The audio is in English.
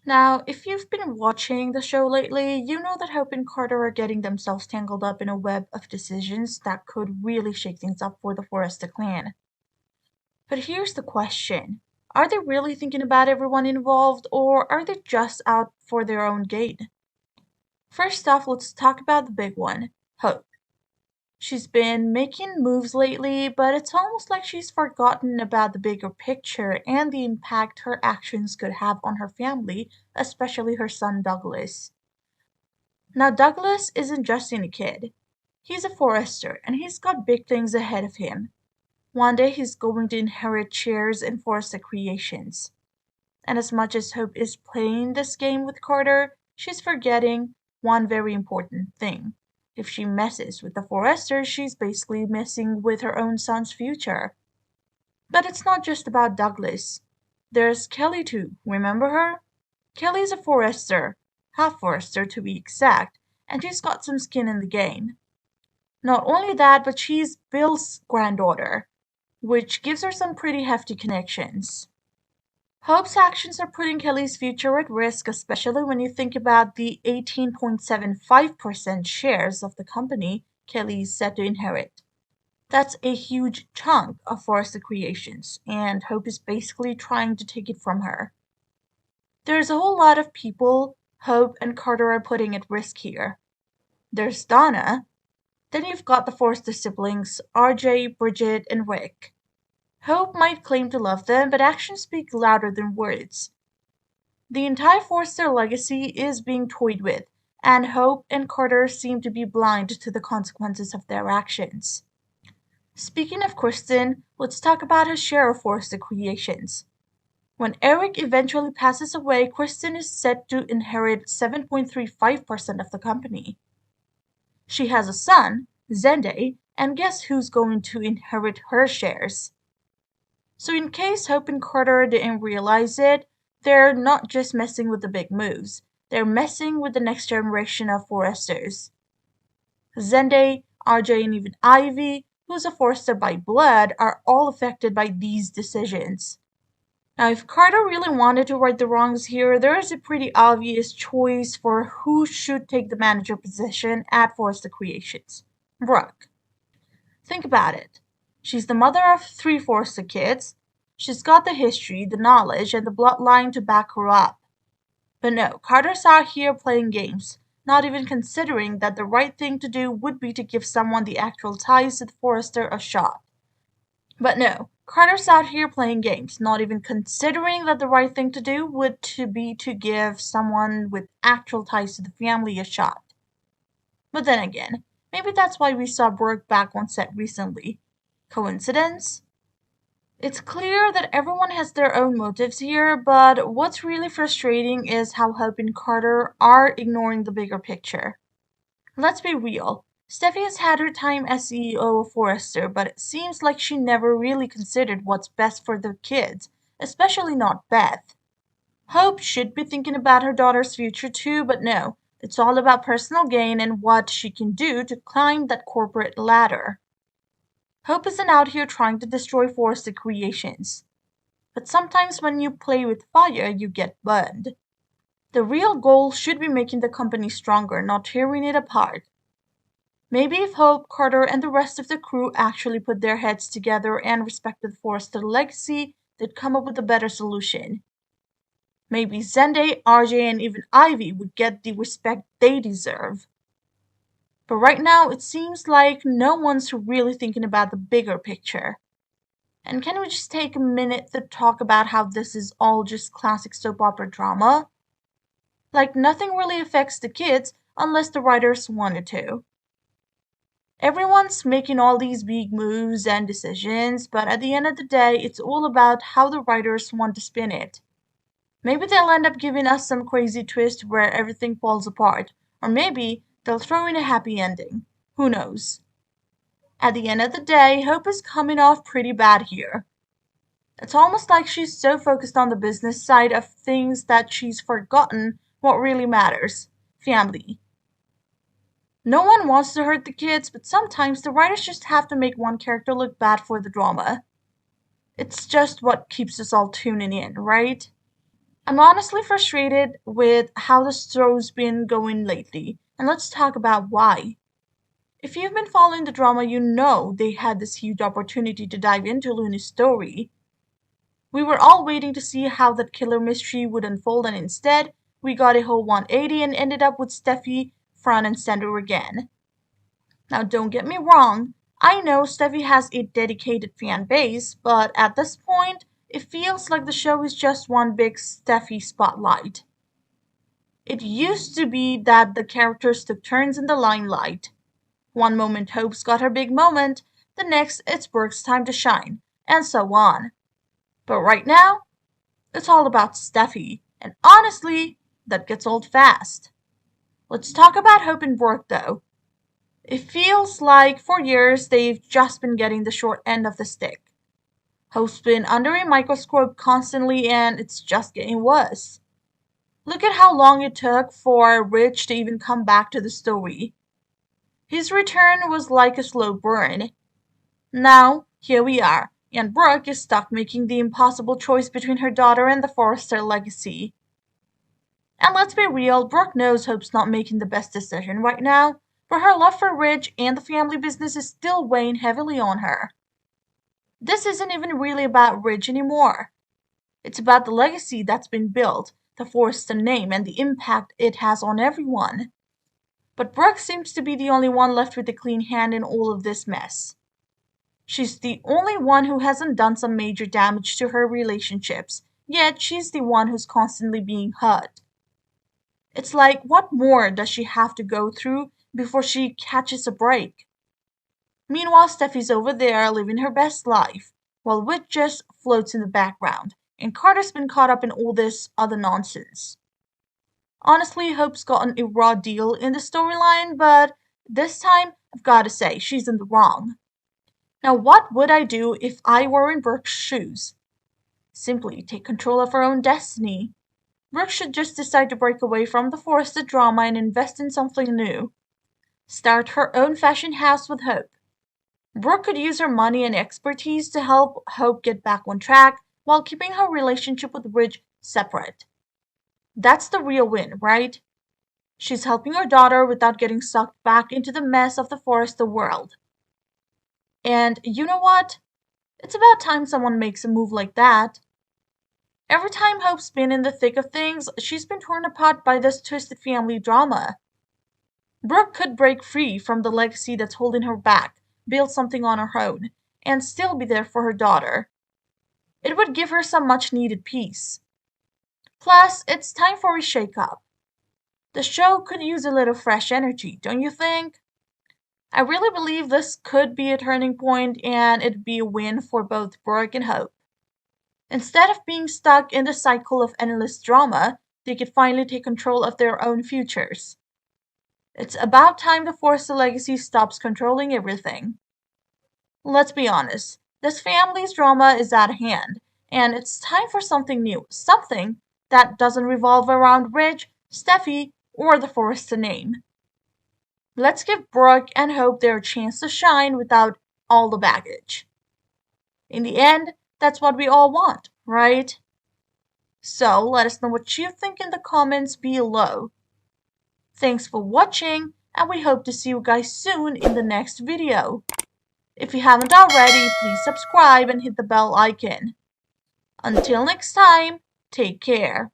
Now, if you've been watching the show lately, you know that Hope and Carter are getting themselves tangled up in a web of decisions that could really shake things up for the Forrester clan. But here's the question. Are they really thinking about everyone involved, or are they just out for their own gain? First off, let's talk about the big one, Hope. She's been making moves lately, but it's almost like she's forgotten about the bigger picture and the impact her actions could have on her family, especially her son Douglas. Now, Douglas isn't just any kid. He's a Forrester, and he's got big things ahead of him. One day he's going to inherit shares in Forrester Creations. And as much as Hope is playing this game with Carter, she's forgetting one very important thing. If she messes with the Forrester, she's basically messing with her own son's future. But it's not just about Douglas. There's Kelly too, remember her? Kelly's a Forrester, half Forrester to be exact, and she's got some skin in the game. Not only that, but she's Bill's granddaughter, which gives her some pretty hefty connections. Hope's actions are putting Kelly's future at risk, especially when you think about the 18.75% shares of the company Kelly is set to inherit. That's a huge chunk of Forrester Creations, and Hope is basically trying to take it from her. There's a whole lot of people Hope and Carter are putting at risk here. There's Donna. Then you've got the Forrester siblings, RJ, Bridget, and Rick. Hope might claim to love them, but actions speak louder than words. The entire Forrester legacy is being toyed with, and Hope and Carter seem to be blind to the consequences of their actions. Speaking of Kristen, let's talk about her share of Forrester Creations. When Eric eventually passes away, Kristen is set to inherit 7.35% of the company. She has a son, Zende, and guess who's going to inherit her shares? So in case Hope and Carter didn't realize it, they're not just messing with the big moves. They're messing with the next generation of Forresters. Zende, RJ, and even Ivy, who's a Forrester by blood, are all affected by these decisions. Now, if Carter really wanted to right the wrongs here, there is a pretty obvious choice for who should take the manager position at Forrester Creations. Brooke. Think about it. She's the mother of 3 Forrester kids. She's got the history, the knowledge, and the bloodline to back her up. But no, Carter's out here playing games, not even considering that the right thing to do would be to give someone the actual ties to the Forrester a shot. But no, Carter's out here playing games, not even considering that the right thing to do would be to give someone with actual ties to the family a shot. But then again, maybe that's why we saw Brooke back on set recently. Coincidence? It's clear that everyone has their own motives here, but what's really frustrating is how Hope and Carter are ignoring the bigger picture. Let's be real. Steffi has had her time as CEO of Forrester, but it seems like she never really considered what's best for the kids, especially not Beth. Hope should be thinking about her daughter's future too, but no, it's all about personal gain and what she can do to climb that corporate ladder. Hope isn't out here trying to destroy Forrester Creations. But sometimes when you play with fire, you get burned. The real goal should be making the company stronger, not tearing it apart. Maybe if Hope, Carter, and the rest of the crew actually put their heads together and respected Forrester legacy, they'd come up with a better solution. Maybe Zende, RJ, and even Ivy would get the respect they deserve. But right now, it seems like no one's really thinking about the bigger picture. And can we just take a minute to talk about how this is all just classic soap opera drama? Like, nothing really affects the kids unless the writers wanted to. Everyone's making all these big moves and decisions, but at the end of the day, it's all about how the writers want to spin it. Maybe they'll end up giving us some crazy twist where everything falls apart, or maybe they'll throw in a happy ending. Who knows? At the end of the day, Hope is coming off pretty bad here. It's almost like she's so focused on the business side of things that she's forgotten what really matters: family. No one wants to hurt the kids, but sometimes the writers just have to make one character look bad for the drama. It's just what keeps us all tuning in, right? I'm honestly frustrated with how the show's been going lately, and let's talk about why. If you've been following the drama, you know they had this huge opportunity to dive into Luna's story. We were all waiting to see how that killer mystery would unfold, and instead, we got a whole 180 and ended up with Steffi front and center again. Now, don't get me wrong, I know Steffi has a dedicated fan base, but at this point, it feels like the show is just one big Steffi spotlight. It used to be that the characters took turns in the limelight. One moment Hope's got her big moment, the next it's Brooke's time to shine, and so on. But right now, it's all about Steffi, and honestly, that gets old fast. Let's talk about Hope and Brooke though. It feels like for years they've just been getting the short end of the stick. Hope's been under a microscope constantly and it's just getting worse. Look at how long it took for Rich to even come back to the story. His return was like a slow burn. Now, here we are, and Brooke is stuck making the impossible choice between her daughter and the Forrester legacy. And let's be real, Brooke knows Hope's not making the best decision right now, but her love for Ridge and the family business is still weighing heavily on her. This isn't even really about Ridge anymore. It's about the legacy that's been built, the Forrester name, and the impact it has on everyone. But Brooke seems to be the only one left with a clean hand in all of this mess. She's the only one who hasn't done some major damage to her relationships, yet she's the one who's constantly being hurt. It's like, what more does she have to go through before she catches a break? Meanwhile, Steffi's over there living her best life, while Wit just floats in the background, and Carter's been caught up in all this other nonsense. Honestly, Hope's gotten a raw deal in the storyline, but this time, I've gotta say, she's in the wrong. Now, what would I do if I were in Brooke's shoes? Simply take control of her own destiny. Brooke should just decide to break away from the Forrester drama and invest in something new. Start her own fashion house with Hope. Brooke could use her money and expertise to help Hope get back on track while keeping her relationship with Ridge separate. That's the real win, right? She's helping her daughter without getting sucked back into the mess of the Forrester world. And you know what? It's about time someone makes a move like that. Every time Hope's been in the thick of things, she's been torn apart by this twisted family drama. Brooke could break free from the legacy that's holding her back, build something on her own, and still be there for her daughter. It would give her some much needed peace. Plus, it's time for a shake-up. The show could use a little fresh energy, don't you think? I really believe this could be a turning point and it'd be a win for both Brooke and Hope. Instead of being stuck in the cycle of endless drama, they could finally take control of their own futures. It's about time the Forrester legacy stops controlling everything. Let's be honest, this family's drama is at hand, and it's time for something new, something that doesn't revolve around Ridge, Steffi, or the Forrester name. Let's give Brooke and Hope their chance to shine without all the baggage. In the end, that's what we all want, right? So let us know what you think in the comments below. Thanks for watching, and we hope to see you guys soon in the next video. If you haven't already, please subscribe and hit the bell icon. Until next time, take care.